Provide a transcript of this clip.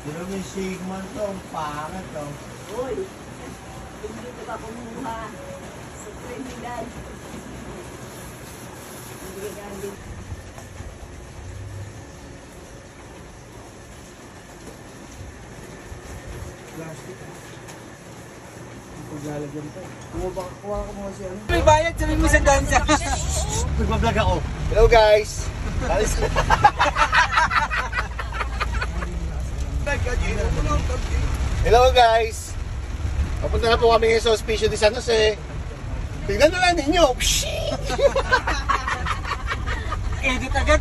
Pero may Sigmund to, ang pangat to. Uy, hindi ko pa kumuha sa Trinidad. Hindi ka din. Plastic. Paglalagyan pa. Kuha ko mga siya. May bayad, sabihin mo sa dansa. Nagbablog ako. Hello guys! Alis na. Hello guys! Papunta na po kami ngayon sa Hospicio de San Jose. Tignan na lang ninyo! Edit agad.